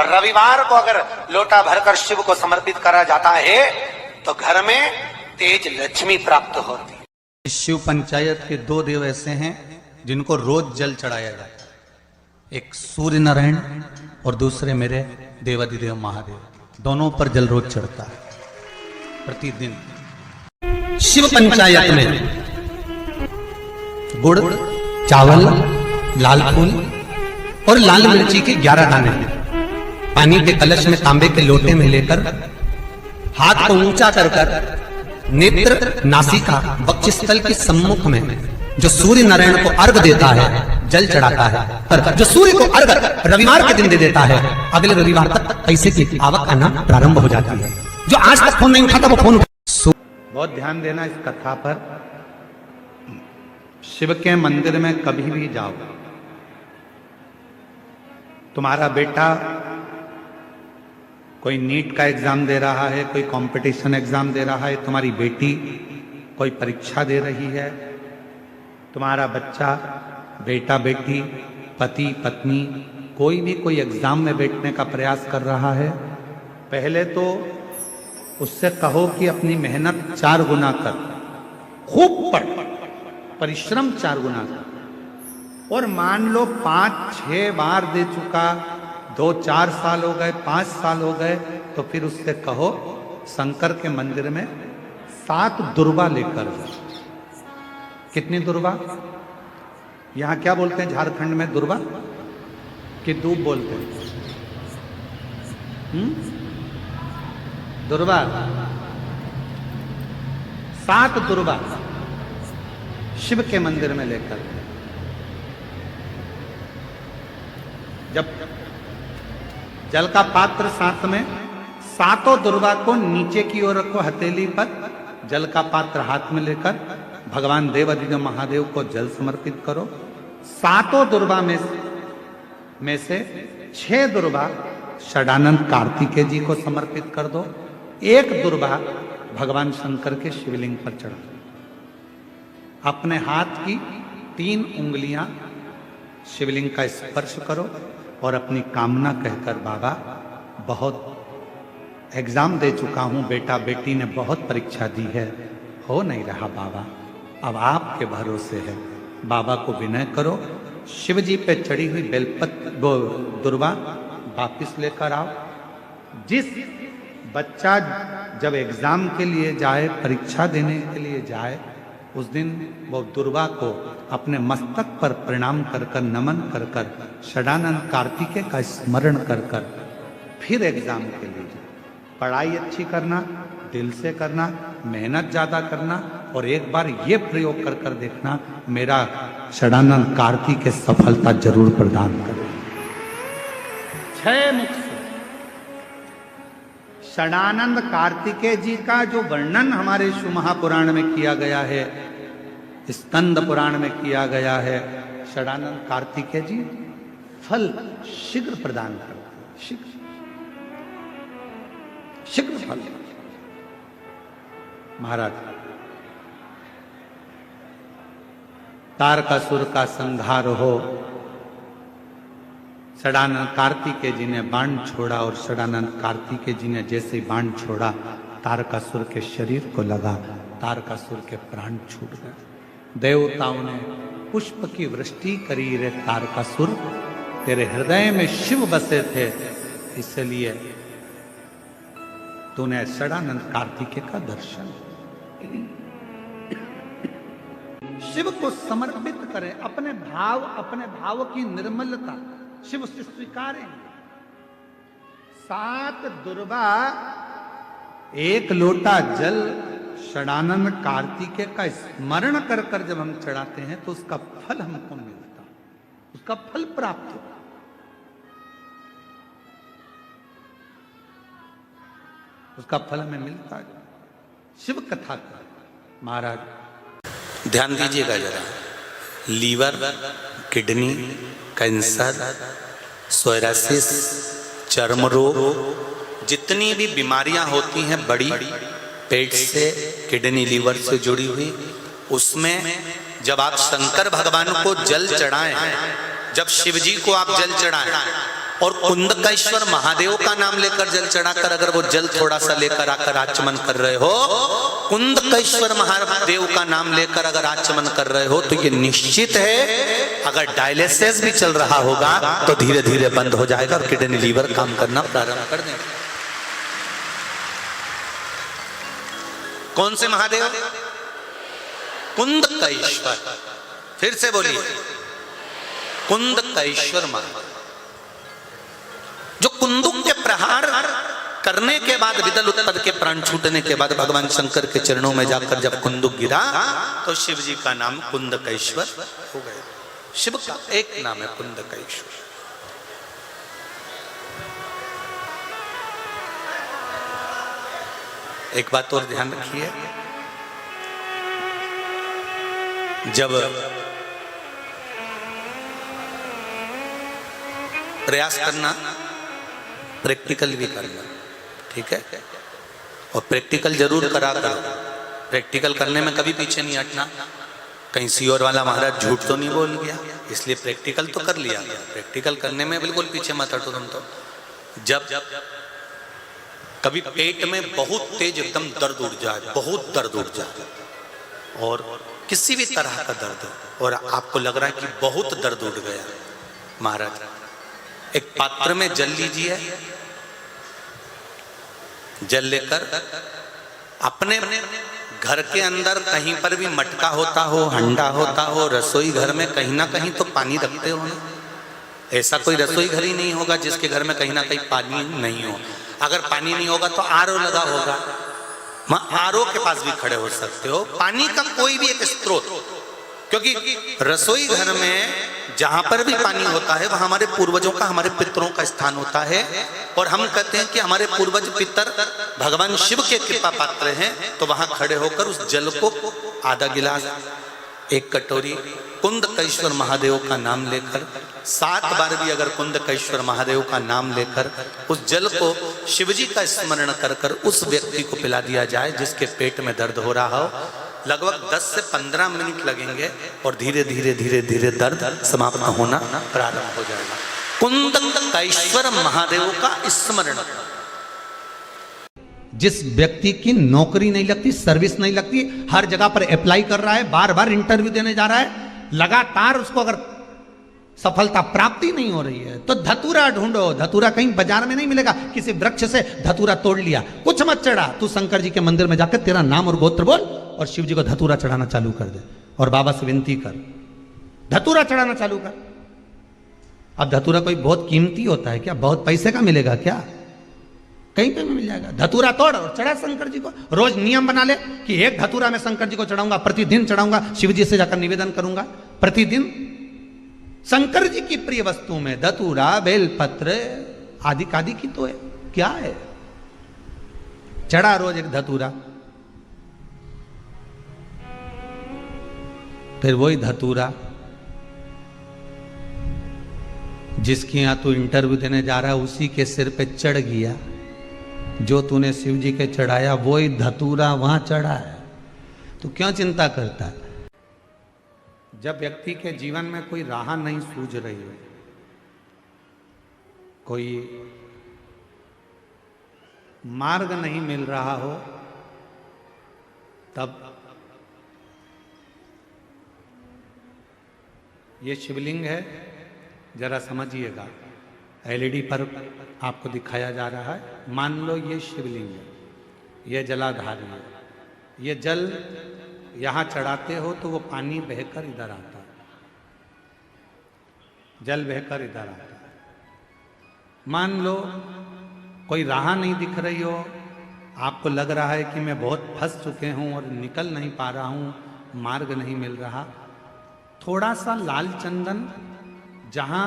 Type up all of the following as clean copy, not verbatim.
रविवार को अगर लोटा भरकर शिव को समर्पित करा जाता है तो घर में तेज लक्ष्मी प्राप्त होती है। शिव पंचायत के दो देव ऐसे हैं जिनको रोज जल चढ़ाया जाता है, एक सूर्य नारायण और दूसरे मेरे देवाधिदेव महादेव। दोनों पर जल रोज चढ़ता है प्रतिदिन। शिव पंचायत में गुड़, चावल, लाल फूल और लाल मिर्ची के 11 दाने पानी के कलश में तांबे के लोटे में लेकर हाथ को ऊंचा कर नेत्र, नासिका, वक्षस्थल के सम्मुख में जो सूर्य नारायण को अर्घ देता है, जल चढ़ाता है। पर जो सूर्य को अर्घ रविवार के दिन दे देता है, अगले रविवार तक पैसे की आवक आना प्रारंभ हो जाती है। जो आज तक फोन नहीं उठाता वो फोन बहुत ध्यान देना इस कथा पर। शिव के मंदिर में कभी भी जाओ, तुम्हारा बेटा कोई नीट का एग्जाम दे रहा है, कोई कंपटीशन एग्जाम दे रहा है, तुम्हारी बेटी कोई परीक्षा दे रही है, तुम्हारा बच्चा, बेटा बेटी, पति पत्नी कोई भी कोई एग्जाम में बैठने का प्रयास कर रहा है, पहले तो उससे कहो कि अपनी मेहनत 4 गुना कर, खूब पढ़, परिश्रम 4 गुना कर। और मान लो 5-6 बार दे चुका, 2-4 साल हो गए, 5 साल हो गए, तो फिर उससे कहो शंकर के मंदिर में 7 दुर्वा लेकर जाओ। कितनी दुर्वा? यहां क्या बोलते हैं झारखंड में? दुर्वा कि दूब बोलते हैं? दुर्वा। 7 दुर्वा शिव के मंदिर में लेकर, जब जल का पात्र साथ में, 7 दुर्वा को नीचे की ओर रखो हथेली पर, जल का पात्र हाथ में लेकर भगवान देवाधिदेव महादेव को जल समर्पित करो। 7 दुर्वा में से 6 दुर्वा षडानंद कार्तिकेय जी को समर्पित कर दो, 1 दुर्वा भगवान शंकर के शिवलिंग पर चढ़ा। अपने हाथ की 3 उंगलियां शिवलिंग का स्पर्श करो और अपनी कामना कहकर, बाबा बहुत एग्जाम दे चुका हूं, बेटा बेटी ने बहुत परीक्षा दी है, हो नहीं रहा बाबा, अब आपके भरोसे है। बाबा को विनय करो, शिव जी पे चढ़ी हुई दुर्वा वापिस लेकर आओ। जिस बच्चा जब एग्जाम के लिए जाए, परीक्षा देने के लिए जाए, उस दिन वो दुर्वा को अपने मस्तक पर प्रणाम कर कर, नमन कर कर, षडानंद कार्तिकेय का स्मरण कर कर फिर एग्जाम के लिए जाए। पढ़ाई अच्छी करना, दिल से करना, मेहनत ज्यादा करना, और एक बार ये प्रयोग कर कर देखना, मेरा षडानंद कार्तिकेय सफलता जरूर प्रदान करे। 6 मुख से षडानंद कार्तिकेय जी का जो वर्णन हमारे शिव महापुराण में किया गया है, स्कंद पुराण में किया गया है, षडानंद कार्तिकेय जी फल शीघ्र प्रदान करते, शीघ्र फल। महाराज, तारकासुर का संहार हो, षडानंद कार्तिकेय जी ने बाण छोड़ा, और षडानंद कार्तिकेय जी ने जैसे बाण छोड़ा, तारकासुर के शरीर को लगा, तारकासुर के प्राण छूट गए। देवताओं ने पुष्प की वृष्टि करी, रे तारकासुर तेरे हृदय में शिव बसे थे, इसलिए तूने षडानंद कार्तिकेय का दर्शन। शिव को समर्पित करें, अपने भाव की निर्मलता शिव से स्वीकारें। 7 दुर्वा, 1 लोटा जल षडानंद कार्तिकेय का स्मरण कर कर जब हम चढ़ाते हैं तो उसका फल हमको मिलता, उसका फल प्राप्त होता। उसका फल हमें मिलता है। शिव कथा का महाराज ध्यान दीजिएगा जरा, लीवर, किडनी, कैंसर, सोरासिस, चर्म रोग, जितनी भी बीमारियां होती हैं बड़ी, पेट से, किडनी, लीवर से जुड़ी हुई, उसमें जब आप शंकर भगवान को जल चढ़ाएं, जब शिव जी को आप जल चढ़ाएं और कुंदकेश्वर महादेव का नाम लेकर जल चढ़ाकर अगर वो जल थोड़ा सा लेकर आकर आचमन कर रहे हो, कुंदकेश्वर महादेव का नाम लेकर अगर आचमन कर रहे हो, तो ये निश्चित है अगर डायलिसिस भी चल रहा होगा तो धीरे धीरे बंद हो जाएगा और किडनी लीवर काम करना प्रारंभ कर देंगे। कौन से महादेव? कुंदकेश्वर। फिर से बोलिए, कुंदकेश्वर महादेव। जो कुंदुक के प्रहार करने के बाद विदल उत्पद के प्राण छूटने के बाद भगवान शंकर के चरणों में जाकर जब कुंदुक गिरा तो शिव जी का नाम कुंदकेश्वर हो गया। शिव का एक नाम है कुंदकेश्वर। एक बात और ध्यान रखिए, जब प्रयास करना, प्रैक्टिकल भी करना, ठीक है, और प्रैक्टिकल जरूर करा करो। प्रैक्टिकल करने में कभी पीछे नहीं हटना। कहीं सीओर वाला महाराज झूठ तो नहीं बोल गया, इसलिए प्रैक्टिकल तो कर लिया। प्रैक्टिकल करने में बिल्कुल पीछे मत हटो तुम तो। जब कभी पेट में बहुत तेज एकदम दर्द उठ जाए, बहुत दर्द उठ जाए, और किसी भी तरह का दर्द, और आपको लग रहा है कि बहुत दर्द उठ गया, महाराज एक पात्र में जल लीजिए। जल लेकर अपने घर के अंदर कहीं पर भी मटका होता हो, हंडा होता हो, रसोई घर में कहीं ना कहीं तो पानी रखते हो ना। ऐसा कोई रसोई घर ही नहीं होगा जिसके घर में कहीं ना कहीं पानी नहीं हो। अगर पानी नहीं होगा तो आरओ लगा होगा, आरओ के पास भी खड़े हो सकते हो। पानी का कोई भी एक स्रोत, क्योंकि रसोई घर में जहां पर भी पानी होता है वह हमारे पूर्वजों का, हमारे पितरों का स्थान होता है। और हम कहते हैं कि हमारे पूर्वज पितर भगवान शिव के कृपा पात्र हैं, तो वहां खड़े होकर उस जल को आधा गिलास, एक कटोरी कुंदकेश्वर महादेव का नाम लेकर 7 बार भी अगर कुंदकेश्वर महादेव का नाम लेकर उस जल को शिवजी का स्मरण कर कर उस व्यक्ति को पिला दिया जाए जिसके पेट में दर्द हो रहा हो। लगभग 10 से 15 मिनट लगेंगे और धीरे धीरे धीरे धीरे दर्द समाप्त होना प्रारंभ हो जाएगा। कुंदकेश्वर महादेव का स्मरण। जिस व्यक्ति की नौकरी नहीं लगती, सर्विस नहीं लगती, हर जगह पर अप्लाई कर रहा है, बार बार इंटरव्यू देने जा रहा है, लगातार उसको अगर सफलता प्राप्ति नहीं हो रही है तो धतूरा ढूंढो। धतूरा कहीं बाजार में नहीं मिलेगा, किसी वृक्ष से धतूरा तोड़ लिया, कुछ मत चढ़ा, तू शंकर जी के मंदिर में जाकर तेरा नाम और गोत्र बोल और शिव जी को धतूरा चढ़ाना चालू कर दे और बाबा से विनती कर, धतूरा चढ़ाना चालू कर। अब धतूरा कोई बहुत कीमती होता है क्या? बहुत पैसे का मिलेगा क्या? कहीं पे भी मिल जाएगा। धतूरा तोड़ और चढ़ा शंकर जी को। रोज नियम बना ले कि एक धतूरा मैं शंकर जी को चढ़ाऊंगा, प्रतिदिन चढ़ाऊंगा, शिव जी से जाकर निवेदन करूंगा प्रतिदिन। शंकर जी की प्रिय वस्तु में धतूरा, बेलपत्र आदि कादि की तो है, क्या है? चढ़ा रोज एक धतूरा, फिर वही धतूरा जिसके यहां तू इंटरव्यू देने जा रहा है उसी के सिर पे चढ़ गया। जो तूने शिव जी के चढ़ाया वही धतूरा वहां चढ़ा है, तो क्यों चिंता करता है? जब व्यक्ति के जीवन में कोई राह नहीं सूझ रही हो, कोई मार्ग नहीं मिल रहा हो, तब ये शिवलिंग है, जरा समझिएगा। एलईडी पर आपको दिखाया जा रहा है। मान लो ये शिवलिंग है, ये जलाधारी है, ये जल यहाँ चढ़ाते हो तो वो पानी बहकर इधर आता है, जल बहकर इधर आता है। मान लो कोई राह नहीं दिख रही हो, आपको लग रहा है कि मैं बहुत फंस चुके हूँ और निकल नहीं पा रहा हूँ, मार्ग नहीं मिल रहा। थोड़ा सा लाल चंदन जहाँ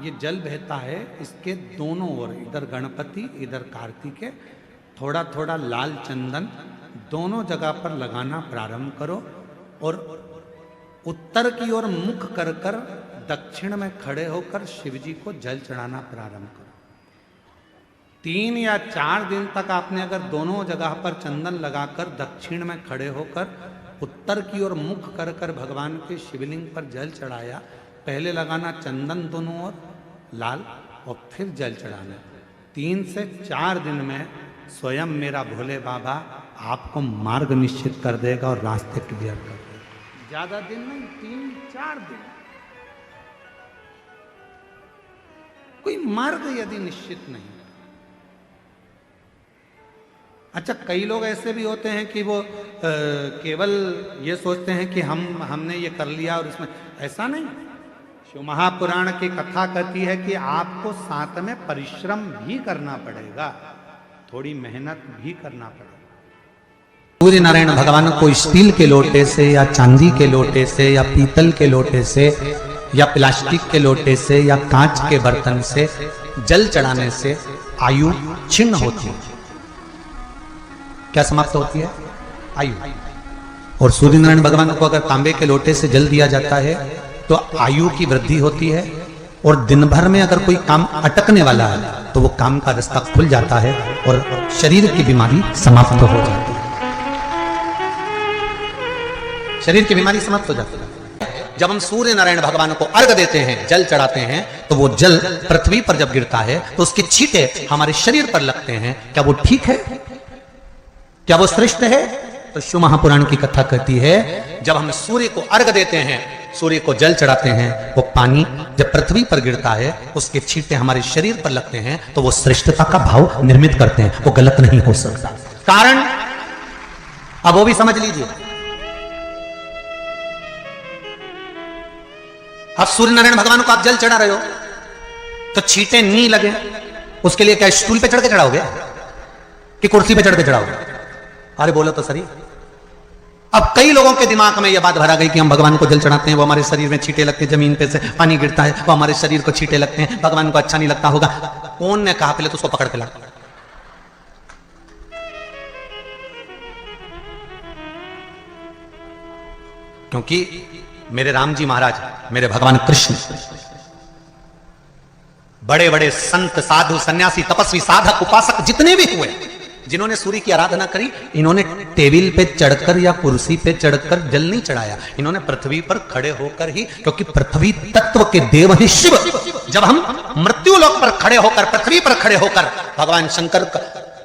ये जल बहता है इसके दोनों ओर, इधर गणपति इधर कार्तिकेय, थोड़ा थोड़ा लाल चंदन दोनों जगह पर लगाना प्रारंभ करो और उत्तर की ओर मुख कर कर दक्षिण में खड़े होकर शिव जी को जल चढ़ाना प्रारंभ करो। 3 या 4 दिन तक आपने अगर दोनों जगह पर चंदन लगाकर दक्षिण में खड़े होकर उत्तर की ओर मुख कर कर भगवान के शिवलिंग पर जल चढ़ाया। पहले लगाना चंदन दोनों ओर लाल, और फिर जल चढ़ाना। 3 से 4 दिन में स्वयं मेरा भोले बाबा आपको मार्ग निश्चित कर देगा और रास्ते क्लियर कर देगा। ज्यादा दिन नहीं, 3-4 दिन। कोई मार्ग यदि निश्चित नहीं। अच्छा, कई लोग ऐसे भी होते हैं कि वो केवल ये सोचते हैं कि हमने ये कर लिया और इसमें, ऐसा नहीं। शिव महापुराण की कथा कहती है कि आपको साथ में परिश्रम भी करना पड़ेगा, थोड़ी मेहनत भी करना पड़ेगा। सूर्य नारायण भगवान को स्टील के लोटे से या चांदी के लोटे से या पीतल के लोटे से या प्लास्टिक के लोटे से या कांच के बर्तन से जल चढ़ाने से आयु छिन्न होती है। क्या समाप्त होती है? आयु। और सूर्य नारायण भगवान को अगर तांबे के लोटे से जल दिया जाता है तो आयु की वृद्धि होती है, और दिन भर में अगर कोई काम अटकने वाला है तो वो काम का रास्ता खुल जाता है और शरीर की बीमारी समाप्त हो जाती है। शरीर की बीमारी समाप्त हो जाती है। जब हम सूर्य नारायण भगवान को अर्घ देते हैं, जल चढ़ाते हैं, तो वो जल पृथ्वी पर जब गिरता है तो उसके छींटे हमारे शरीर पर लगते हैं। क्या वो ठीक है? क्या वो श्रेष्ठ है? तो शिव महापुराण की कथा कहती है जब हम सूर्य को अर्घ देते हैं, सूर्य को जल चढ़ाते हैं, वो पानी जब पृथ्वी पर गिरता है उसके छींटे हमारे शरीर पर लगते हैं तो वो श्रेष्ठता का भाव निर्मित करते हैं। वो गलत नहीं हो सकता। कारण अब वो भी समझ लीजिए। अब सूर्य नारायण भगवान को आप जल चढ़ा रहे हो तो छींटे नहीं लगे, उसके लिए क्या स्टूल पे चढ़ के चढ़ाओगे कि कुर्सी पे चढ़ के चढ़ाओगे? अरे बोलो तो सही। अब कई लोगों के दिमाग में यह बात भरा गई कि हम भगवान को जल चढ़ाते हैं, वो हमारे शरीर में छींटे लगते हैं, जमीन पे से पानी गिरता है, वो हमारे शरीर को छींटे लगते हैं, भगवान को अच्छा नहीं लगता होगा। कौन ने कहा? पहले तो उसको पकड़ के ला। क्योंकि मेरे राम जी महाराज, मेरे भगवान कृष्ण, बड़े बड़े संत, साधु, सन्यासी, तपस्वी, साधक, उपासक जितने भी हुए, जिन्होंने सूर्य की आराधना करी, इन्होंने टेबल पे चढ़कर या कुर्सी पे चढ़कर जल नहीं चढ़ाया। इन्होंने पृथ्वी पर खड़े होकर ही, क्योंकि पृथ्वी तत्व के देव ही शिव। जब हम मृत्यु लोक पर खड़े होकर, पृथ्वी पर खड़े होकर भगवान शंकर का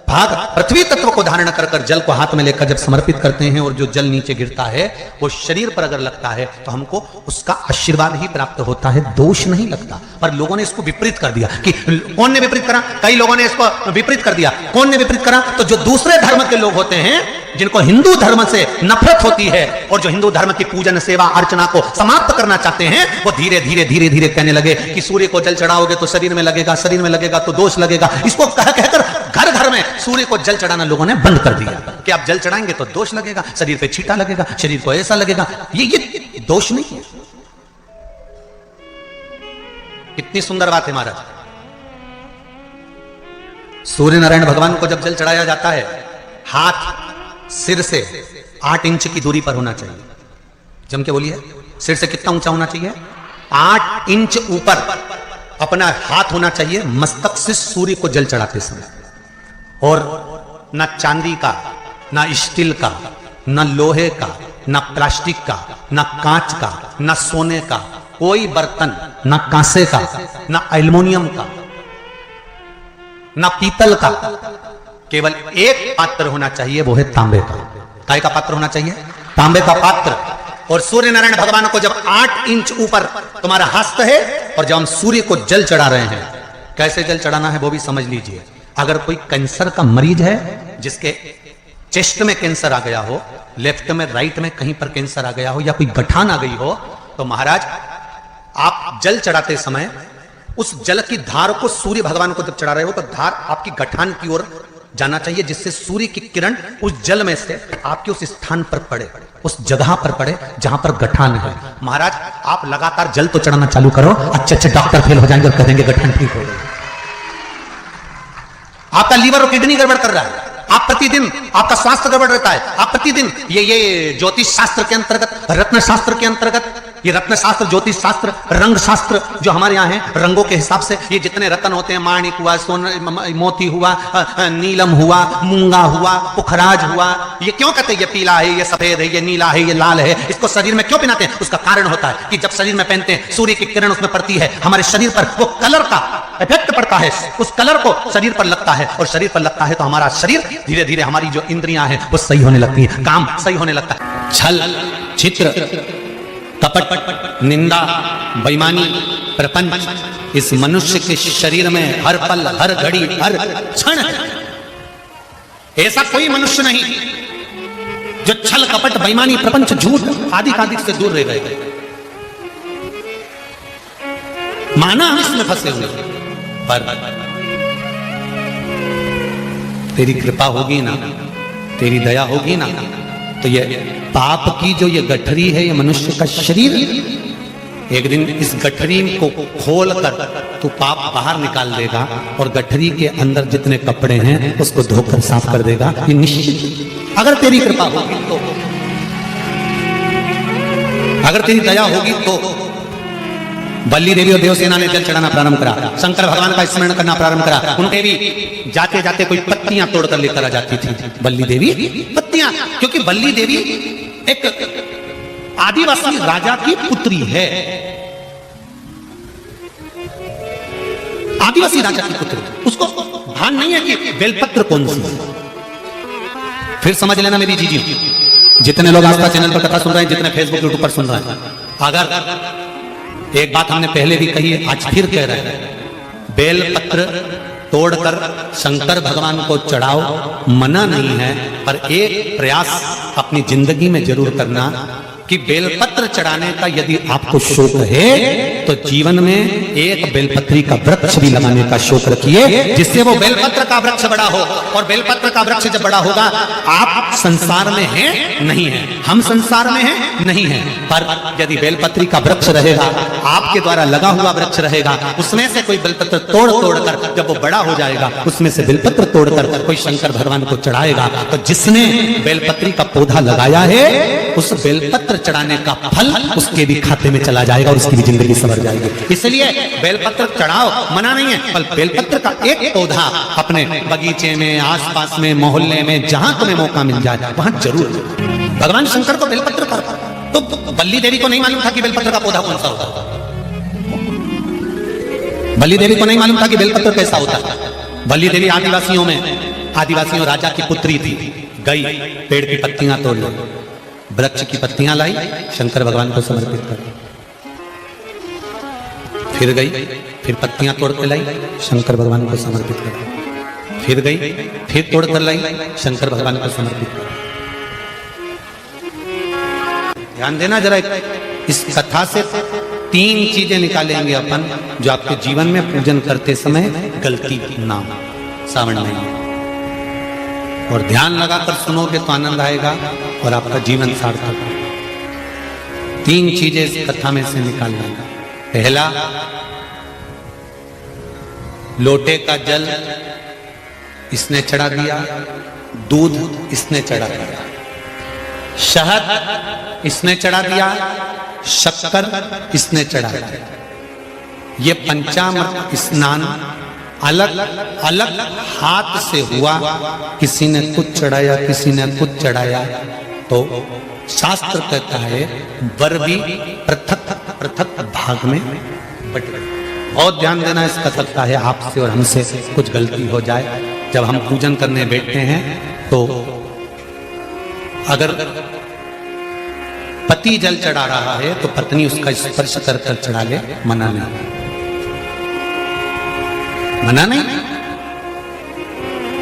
भाग पृथ्वी तत्व को धारण कर कर जल को हाथ में लेकर जब समर्पित करते हैं और जो जल नीचे गिरता है वो शरीर पर अगर लगता है तो हमको उसका आशीर्वाद ही प्राप्त होता है, दोष नहीं लगता। पर लोगों ने इसको विपरीत कर दिया। कि कौन ने विपरीत करा? कई लोगों ने इसको विपरीत कर दिया। कौन ने विपरीत करा? तो जो दूसरे धर्म के लोग होते हैं, जिनको हिंदू धर्म से नफरत होती है और जो हिंदू धर्म की पूजन, सेवा, अर्चना को समाप्त करना चाहते हैं, वो धीरे धीरे धीरे धीरे कहने लगे कि सूर्य को जल चढ़ाओगे तो शरीर में लगेगा, शरीर में लगेगा तो दोष लगेगा। इसको कह कहकर घर घर में सूर्य को जल चढ़ाना लोगों ने बंद कर दिया कि आप जल चढ़ाएंगे तो दोष लगेगा, शरीर पे छींटा लगेगा, शरीर को ऐसा लगेगा। ये दोष नहीं है। कितनी सुंदर बात है महाराज। सूर्य नारायण भगवान को जब जल चढ़ाया जाता है, हाथ सिर से 8 इंच की दूरी पर होना चाहिए। जम के बोलिए, सिर से कितना ऊंचा होना चाहिए? 8 इंच ऊपर अपना हाथ होना चाहिए मस्तक से सूर्य को जल चढ़ाते समय। और ना चांदी का, ना स्टील का, ना लोहे का, ना प्लास्टिक का, ना कांच का, ना सोने का कोई बर्तन, ना कांसे का, ना एल्युमिनियम का, ना पीतल का, केवल एक पात्र होना चाहिए, वो है तांबे का। काय का पात्र होना चाहिए? तांबे का पात्र। और सूर्य नारायण भगवान को जब 8 इंच ऊपर तुम्हारा हस्त है और जब हम सूर्य को जल चढ़ा रहे हैं, कैसे जल चढ़ाना है वो भी समझ लीजिए। अगर कोई कैंसर का मरीज है, जिसके चेस्ट में कैंसर आ गया हो, लेफ्ट में, राइट में कहीं पर कैंसर आ गया हो, या कोई गठान आ गई हो, तो महाराज आप जल चढ़ाते समय उस जल की धार को, सूर्य भगवान को जब चढ़ा रहे हो तो धार आपकी गठान की ओर जाना चाहिए, जिससे सूर्य की किरण उस जल में से आपके उस स्थान पर पड़े, उस जगह पर पड़े जहां पर गठान है। महाराज आप लगातार जल तो चढ़ाना चालू करो, अच्छे डॉक्टर फेल हो जाएंगे और कह देंगे गठान ठीक हो गई। आपका लीवर और किडनी गड़बड़ कर रहा है, आप प्रतिदिन, आपका स्वास्थ्य गड़बड़ रहता है, आप प्रतिदिन ये ज्योतिष शास्त्र के अंतर्गत, रत्न शास्त्र के अंतर्गत ये रत्न शास्त्र, ज्योतिष शास्त्र, रंग शास्त्र जो हमारे यहाँ है, रंगों के हिसाब से ये जितने रत्न होते हैं, माणिक हुआ, मोती हुआ, नीलम हुआ, मूंगा हुआ, पुखराज हुआ, ये क्यों कहते हैं ये पीला है, ये सफेद है, ये नीला है, ये लाल है, इसको शरीर में क्यों पहनाते हैं? उसका कारण होता है कि जब शरीर में पहनते हैं सूर्य की किरण उसमें पड़ती है, हमारे शरीर पर वो कलर का इफेक्ट पड़ता है, उस कलर को शरीर पर लगता है, और शरीर पर लगता है तो हमारा शरीर धीरे धीरे, हमारी जो इंद्रियां हैं वो सही होने लगती हैं, काम सही होने लगता है। छल, चित्र, कपट, निंदा, बेईमानी, प्रपंच इस मनुष्य के शरीर में हर पल, हर घड़ी, हर क्षण, ऐसा कोई मनुष्य नहीं जो छल, कपट, बेईमानी, प्रपंच, झूठ आदि से दूर रह गए। माना हम इसमें फंसे हुए, पर तेरी कृपा होगी ना, तेरी दया होगी ना, तो ये पाप की जो ये गठरी है, ये मनुष्य का शरीर, एक दिन इस गठरी को खोल कर तू पाप बाहर निकाल देगा, और गठरी के अंदर जितने कपड़े हैं उसको धोकर साफ कर देगा, ये निश्चित। अगर तेरी कृपा होगी तो, अगर तेरी दया होगी तो। बल्ली देवी और देवसेना ने जल चढ़ाना प्रारंभ करा, शंकर भगवान का स्मरण करना प्रारंभ करा। उनके भी जाते जाते कोई पत्तियां तोड़कर लेकर आ जाती थी बल्ली देवी, पत्तियां, क्योंकि बल्ली देवी एक आदिवासी राजा की पुत्री है, आदिवासी राजा की पुत्री, उसको भान नहीं है कि बेलपत्र कौन सी है। फिर समझ लेना मेरी जीजी, जितने लोग आस्था चैनल पर कथा सुन रहे हैं, जितने फेसबुक यूट्यूब पर सुन रहे हैं, अगर एक बात हमने पहले भी कही है, आज फिर कह रहे हैं, बेलपत्र तोड़कर शंकर भगवान को चढ़ाओ, मना नहीं है, पर एक प्रयास अपनी जिंदगी में जरूर करना कि बेलपत्र चढ़ाने का यदि आपको शौक है तो जीवन में एक बेलपत्री का वृक्ष भी लगाने का शौक रखिए, जिससे वो बेलपत्र का वृक्ष बड़ा हो। और बेलपत्र का वृक्ष जब बड़ा होगा, आप संसार में हैं नहीं है, हम संसार में हैं नहीं है, पर यदि बेलपत्री का वृक्ष रहेगा, आपके द्वारा लगा हुआ वृक्ष रहेगा, उसमें से कोई बेलपत्र तोड़ कर जब वो बड़ा हो जाएगा, उसमें से बेलपत्र तोड़कर कोई शंकर भगवान को चढ़ाएगा, तो जिसने बेलपत्री का पौधा लगाया है, उस बेलपत्र चढ़ाने का फल उसके भी खाते में चला जाएगा और उसकी भी जिंदगी संवर जाएगी। इसलिए बेलपत्र चढ़ाओ, मना नहीं है, पर बेलपत्र का एक पौधा अपने बगीचे में, आसपास में, मोहल्ले में, जहां तुम्हें मौका मिल जाए वहां जरूर। भगवान शंकर को बेलपत्र का, तो बल्ली देवी को नहीं मालूम था कि बेलपत्र का पौधा कौन सा होता, बल्ली देवी को नहीं मालूम था कि बेलपत्र कैसा होता है। बल्ली देवी आदिवासियों राजा की पुत्री थी, गई पेड़ की पत्तियां तोड़ ली, वृक्ष की पत्तियां लाई, शंकर भगवान को समर्पित कर, फिर गई, फिर पत्तियां तोड़ के लाई, शंकर भगवान को समर्पित कर, फिर गई, फिर तोड़ कर लाई, शंकर भगवान को समर्पित कर। ध्यान देना जरा, इस कथा से 3 चीजें निकालेंगे अपन, जो आपके जीवन में पूजन करते समय गलती ना, सावण नहीं, और ध्यान लगाकर सुनोगे तो आनंद आएगा और आपका जीवन सार्थक। 3 चीजें इस कथा में से निकालना। पहला, लोटे का जल इसने चढ़ा दिया, दूध इसने चढ़ा दिया, शहद इसने चढ़ा दिया, शक्कर इसने चढ़ा दिया। ये पंचामृत स्नान अलग अलग हाथ से हुआ, किसी ने कुछ चढ़ाया, किसी ने कुछ चढ़ाया, तो शास्त्र कहता है वर भी पृथक पृथक भाग में बट गए। बहुत ध्यान देना, इस कथकता है आपसे और हमसे कुछ गलती हो जाए, जब हम पूजन करने बैठते हैं तो अगर पति जल चढ़ा रहा है तो पत्नी उसका स्पर्श कर कर चढ़ा ले, मना नहीं, मना नहीं।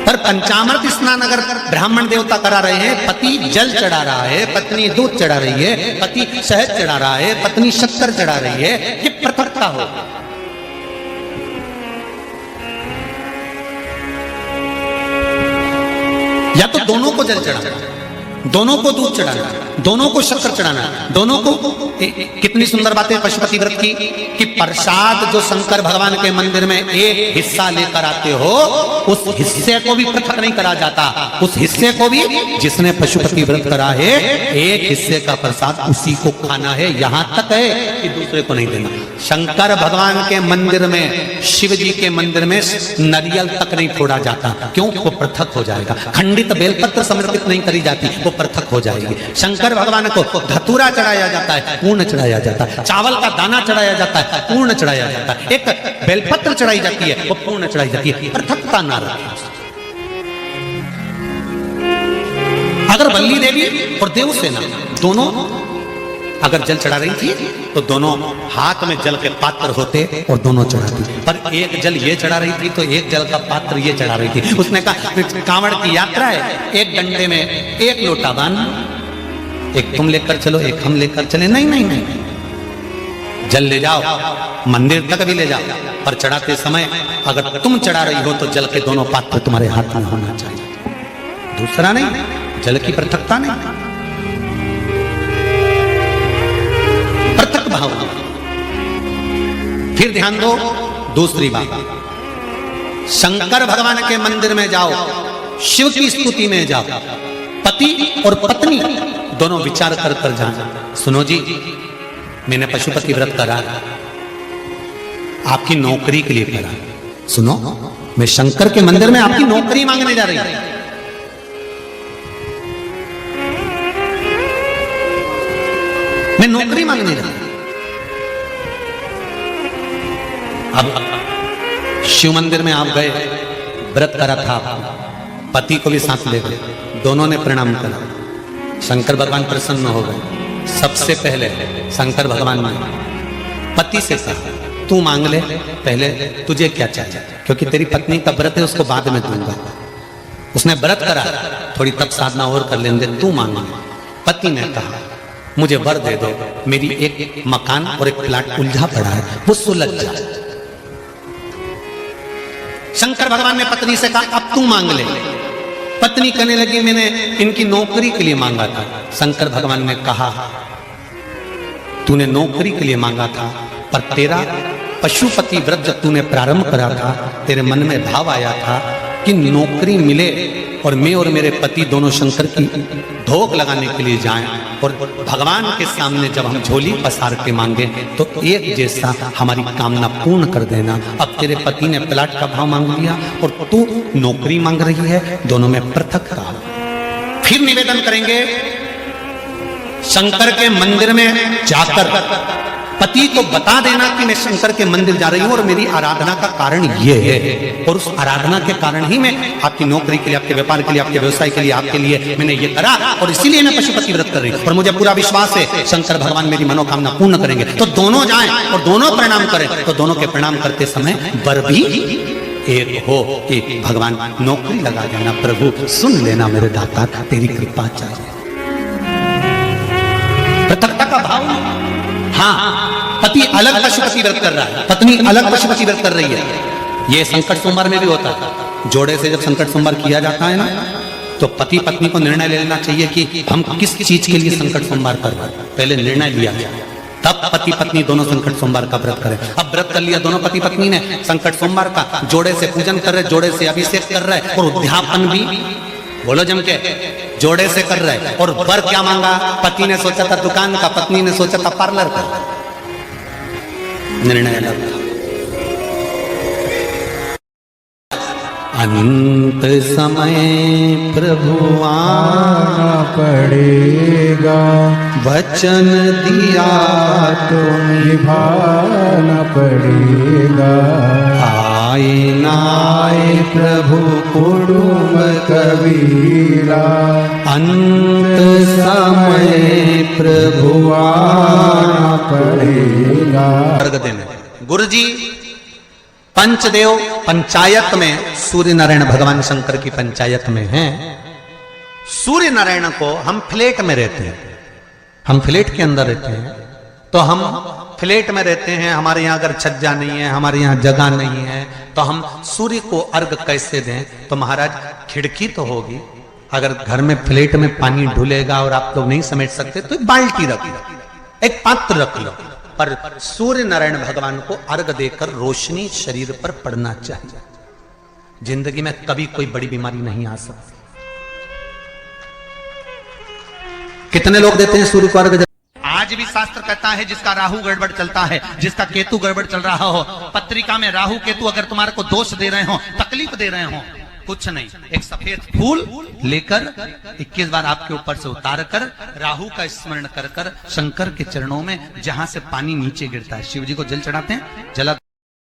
पर पंचामृत स्नान अगर ब्राह्मण देवता करा रहे हैं, पति जल चढ़ा रहा है, पत्नी दूध चढ़ा रही है, पति शहद चढ़ा रहा है, पत्नी शक्कर चढ़ा रही है, ये पृथकता हो। या तो दोनों को जल चढ़ाना, दोनों को दूध चढ़ाना, दोनों को शक्कर चढ़ाना है, दोनों को। कितनी सुंदर बातें पशुपति व्रत की कि प्रसाद जो शंकर भगवान के मंदिर में एक हिस्सा लेकर आते हो, उस हिस्से को भी पृथक नहीं करा जाता। उस हिस्से को भी जिसने पशुपति व्रत करा है, एक हिस्से का प्रसाद उसी को खाना है, यहां तक है कि दूसरे को नहीं देना। शंकर भगवान के मंदिर में, शिव जी के मंदिर में नारियल तक नहीं फोड़ा जाता। क्यों? वो पृथक हो जाएगा। खंडित बेलपत्र समर्पित नहीं करी जाती, वो पृथक हो जाएगी। शंकर भगवान को धतूरा चढ़ाया जाता है, पूर्ण चढ़ाया जाता है। चावल का दाना चढ़ाया जाता है, पूर्ण चढ़ाया जाता है। एक बेलपत्र चढ़ाई जाती है, वो पूर्ण चढ़ाई जाती है। पृथकता ना रखें। अगर बल्ली देवी और देवसेना दोनों अगर जल चढ़ा रही थी तो दोनों हाथ में जल के पात्र होते और दोनों चढ़ाती, पर एक जल ये चढ़ा रही थी तो एक जल का पात्र ये चढ़ा रही थी। उसने कहा कांवड़ की यात्रा है, एक डंडे में एक लोटा बांध, एक तुम लेकर चलो, एक हम लेकर चले। नहीं नहीं नहीं, जल ले जाओ, मंदिर तक भी ले जाओ, पर चढ़ाते समय अगर तुम चढ़ा रही हो तो जल के दोनों पात्र तुम्हारे हाथ में होना चाहिए, दूसरा नहीं। जल की पृथकता नहीं, पृथक भाव। फिर ध्यान दो दूसरी बात, शंकर भगवान के मंदिर में जाओ, शिव की स्तुति में जाओ, पति और पत्नी दोनों विचार कर कर जाना। सुनो जी, मैंने पशुपति व्रत करा, आपकी नौकरी के लिए करा। सुनो, मैं शंकर के मंदिर में आपकी नौकरी मांगने जा रही हूं। मैं नौकरी मांगने जा रही हूं। अब शिव मंदिर में आप गए, व्रत करा था, पति को भी साथ ले गए, दोनों ने प्रणाम करा, शंकर भगवान प्रसन्न हो गए। सबसे पहले शंकर भगवान ने पति से कहा तू मांग ले, पहले तुझे क्या चाहिए, क्योंकि तेरी पत्नी का व्रत है, उसको बाद में दूंगा। उसने व्रत करा, थोड़ी तप साधना और कर लेंगे, तू मांग। पति ने कहा मुझे वर दे दो, मेरी एक मकान और एक प्लाट उलझा पड़ा है, वो सुलझ जाए। शंकर भगवान ने पत्नी से कहा अब तू मांग ले। पत्नी कहने लगी मैंने इनकी नौकरी के लिए मांगा था। शंकर भगवान ने कहा तूने नौकरी के लिए मांगा था, पर तेरा पशुपति व्रत जब तूने प्रारंभ करा था, तेरे मन में भाव आया था कि नौकरी मिले और मैं और मेरे पति दोनों शंकर की धोख लगाने के लिए जाएं, और भगवान के सामने जब हम झोली पसार के मांगे तो एक जैसा हमारी कामना पूर्ण कर देना। अब तेरे पति ने प्लाट का भाव मांग लिया और तू नौकरी मांग रही है, दोनों में पृथक का। फिर निवेदन करेंगे शंकर के मंदिर में जाकर पति को बता देना कि मैं शंकर के मंदिर जा रही हूं और मेरी आराधना का कारण ये है, और उस आराधना के कारण ही मैं आपकी नौकरी के लिए, आपके व्यापार के लिए, आपके व्यवसाय के लिए, आपके लिए मैंने ये करा, और इसीलिए मैं पशुपति व्रत कर रही हूं, और मुझे पूरा विश्वास है शंकर भगवान मेरी मनोकामना पूर्ण करेंगे। तो दोनों जाएं और दोनों प्रणाम करें, तो दोनों के प्रणाम करते समय वर भी एक हो कि भगवान नौकरी लगा देना, प्रभु सुन लेना मेरे दाता, तेरी कृपा चाहिए। पृथकता का भाव। हाँ, पति अलग पशुपति व्रत कर रहा है, पत्नी अलग पशुपति व्रत कर रही है। ये संकट सोमवार में भी होता है। जोड़े से जब संकट सोमवार किया जाता है ना, तो पति पत्नी को निर्णय ले लेना चाहिए कि हम किस चीज के लिए संकट सोमवार कर रहे हैं। पहले निर्णय लिया जाए, तब पति पत्नी दोनों संकट सोमवार का व्रत करें। अब व्रत कर लिया दोनों पति पत्नी ने संकट सोमवार का, जोड़े से पूजन कर रहे, जोड़े से अभिषेक कर रहे, और उद्यापन भी बोलो जम के जोड़े से कर रहे। और वर क्या मांगा? पति ने सोचा था दुकान का, पत्नी ने सोचा था पार्लर का। निर्णय अलग था। अंत समय प्रभु आना पड़ेगा, वचन दिया तो निभाना पड़ेगा। आए नाए प्रभु कुड़ुम कबीरा, अंत समय प्रभु आना पड़ेगा। अर्घ देने गुरु जी पंचदेव पंचायत में, सूर्य नारायण भगवान शंकर की पंचायत में हैं। सूर्य नारायण को हम फ्लैट में रहते हैं, हम फ्लैट के अंदर रहते हैं, तो हम फ्लैट में रहते हैं, हमारे यहाँ अगर छज्जा नहीं है, हमारे यहाँ जगह नहीं है, तो हम सूर्य को अर्घ कैसे दें? तो महाराज खिड़की तो होगी, अगर घर में प्लेट में पानी ढुलेगा और आप लोग नहीं समेट सकते तो एक बाल्टी रख लो, एक पात्र रख लो, पर सूर्य नारायण भगवान को अर्घ देकर रोशनी शरीर पर पड़ना चाहिए। जिंदगी में कभी कोई बड़ी बीमारी नहीं आ सकती। कितने लोग देते हैं सूर्य को अर्घ? आज भी शास्त्र कहता है जिसका राहु गड़बड़ चलता है, जिसका केतु गड़बड़ चल रहा हो, पत्रिका में राहु केतु अगर तुम्हारे को दोष दे रहे हो, तकलीफ दे रहे हो, कुछ नहीं, एक सफेद फूल लेकर 21 बार आपके ऊपर से उतार कर राहु का स्मरण कर कर शंकर के चरणों में जहां से पानी नीचे गिरता है, शिव जी को जल चढ़ाते हैं, जला